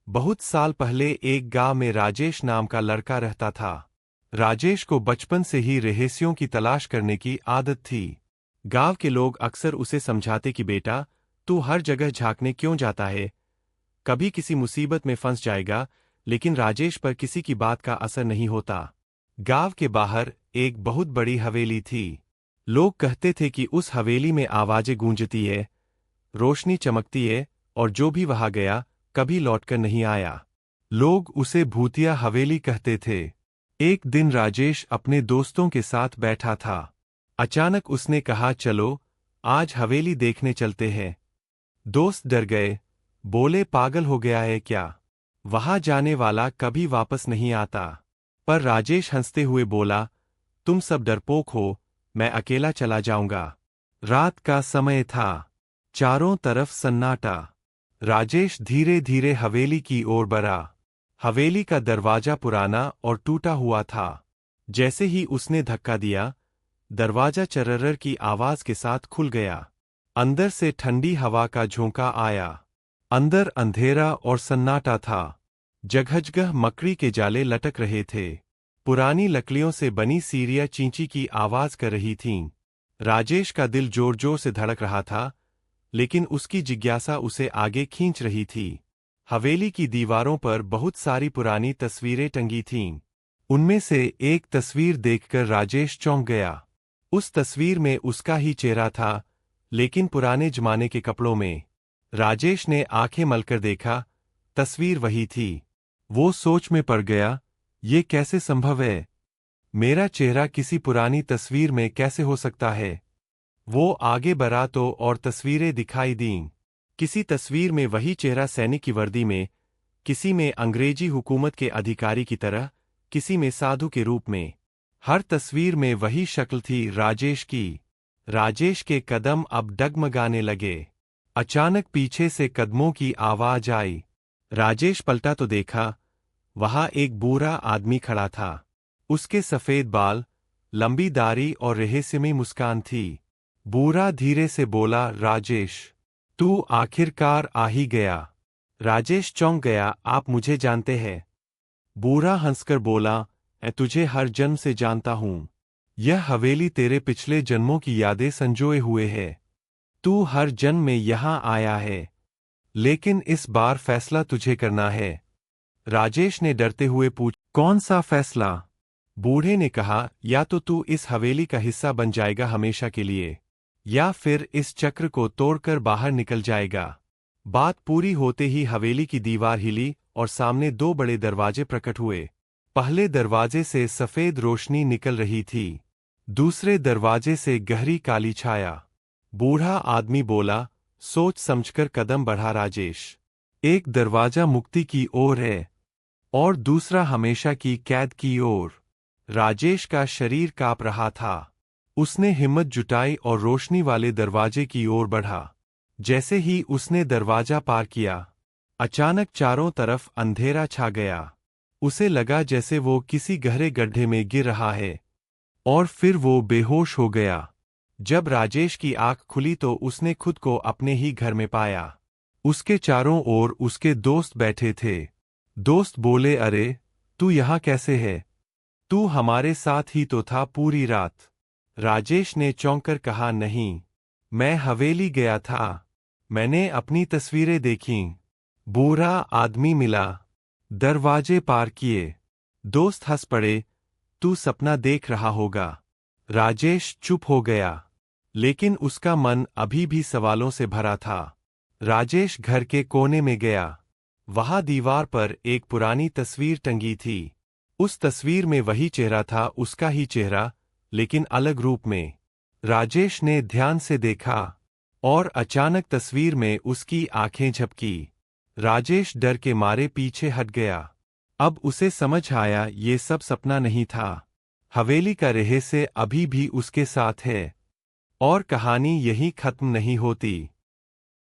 बहुत साल पहले एक गांव में राजेश नाम का लड़का रहता था। राजेश को बचपन से ही रहस्यों की तलाश करने की आदत थी। गांव के लोग अक्सर उसे समझाते कि बेटा, तू हर जगह झांकने क्यों जाता है, कभी किसी मुसीबत में फंस जाएगा। लेकिन राजेश पर किसी की बात का असर नहीं होता। गांव के बाहर एक बहुत बड़ी हवेली थी। लोग कहते थे कि उस हवेली में आवाजें गूंजती है, रोशनी चमकती है, और जो भी वहां गया कभी लौटकर नहीं आया। लोग उसे भूतिया हवेली कहते थे। एक दिन राजेश अपने दोस्तों के साथ बैठा था। अचानक उसने कहा, चलो आज हवेली देखने चलते हैं। दोस्त डर गए, बोले पागल हो गया है क्या, वहां जाने वाला कभी वापस नहीं आता। पर राजेश हंसते हुए बोला, तुम सब डरपोक हो, मैं अकेला चला जाऊंगा। रात का समय था, चारों तरफ सन्नाटा। राजेश धीरे धीरे हवेली की ओर बढ़ा। हवेली का दरवाजा पुराना और टूटा हुआ था। जैसे ही उसने धक्का दिया, दरवाजा चर्रर की आवाज के साथ खुल गया। अंदर से ठंडी हवा का झोंका आया। अंदर अंधेरा और सन्नाटा था। जगह मकड़ी के जाले लटक रहे थे। पुरानी लकड़ियों से बनी सीढ़ियां चींची की आवाज कर रही थीं। राजेश का दिल जोर जोर से धड़क रहा था, लेकिन उसकी जिज्ञासा उसे आगे खींच रही थी। हवेली की दीवारों पर बहुत सारी पुरानी तस्वीरें टंगी थीं। उनमें से एक तस्वीर देखकर राजेश चौंक गया। उस तस्वीर में उसका ही चेहरा था, लेकिन पुराने जमाने के कपड़ों में। राजेश ने आंखें मलकर देखा, तस्वीर वही थी। वो सोच में पड़ गया, ये कैसे संभव है, मेरा चेहरा किसी पुरानी तस्वीर में कैसे हो सकता है। वो आगे बढ़ा तो और तस्वीरें दिखाई दीं। किसी तस्वीर में वही चेहरा सैनिक की वर्दी में, किसी में अंग्रेजी हुकूमत के अधिकारी की तरह, किसी में साधु के रूप में। हर तस्वीर में वही शक्ल थी, राजेश की। राजेश के कदम अब डगमगाने लगे। अचानक पीछे से कदमों की आवाज आई। राजेश पलटा तो देखा, वहां एक बूढ़ा आदमी खड़ा था। उसके सफेद बाल, लंबी दाढ़ी और रहस्यमयी मुस्कान थी। बूढ़ा धीरे से बोला, राजेश, तू आखिरकार आ ही गया। राजेश चौंक गया, आप मुझे जानते हैं? बूढ़ा हंसकर बोला, मैं तुझे हर जन्म से जानता हूं। यह हवेली तेरे पिछले जन्मों की यादें संजोए हुए है। तू हर जन्म में यहां आया है, लेकिन इस बार फैसला तुझे करना है। राजेश ने डरते हुए पूछा, कौन सा फैसला? बूढ़े ने कहा, या तो तू इस हवेली का हिस्सा बन जाएगा हमेशा के लिए, या फिर इस चक्र को तोड़कर बाहर निकल जाएगा। बात पूरी होते ही हवेली की दीवार हिली और सामने दो बड़े दरवाजे प्रकट हुए। पहले दरवाजे से सफेद रोशनी निकल रही थी, दूसरे दरवाजे से गहरी काली छाया। बूढ़ा आदमी बोला, सोच समझकर कदम बढ़ा राजेश। एक दरवाजा मुक्ति की ओर है, और दूसरा हमेशा की कैद की ओर। राजेश का शरीर कांप रहा था। उसने हिम्मत जुटाई और रोशनी वाले दरवाजे की ओर बढ़ा। जैसे ही उसने दरवाजा पार किया, अचानक चारों तरफ अंधेरा छा गया। उसे लगा जैसे वो किसी गहरे गड्ढे में गिर रहा है, और फिर वो बेहोश हो गया। जब राजेश की आंख खुली तो उसने खुद को अपने ही घर में पाया। उसके चारों ओर उसके दोस्त बैठे थे। दोस्त बोले, अरे तू यहाँ कैसे है, तू हमारे साथ ही तो था पूरी रात। राजेश ने चौंककर कहा, नहीं, मैं हवेली गया था, मैंने अपनी तस्वीरें देखीं। बूढ़ा आदमी मिला, दरवाजे पार किए। दोस्त हंस पड़े, तू सपना देख रहा होगा। राजेश चुप हो गया, लेकिन उसका मन अभी भी सवालों से भरा था। राजेश घर के कोने में गया। वहां दीवार पर एक पुरानी तस्वीर टंगी थी। उस तस्वीर में वही चेहरा था, उसका ही चेहरा, लेकिन अलग रूप में। राजेश ने ध्यान से देखा, और अचानक तस्वीर में उसकी आंखें झपकी। राजेश डर के मारे पीछे हट गया। अब उसे समझ आया, ये सब सपना नहीं था। हवेली का रहस्य अभी भी उसके साथ है, और कहानी यहीं खत्म नहीं होती।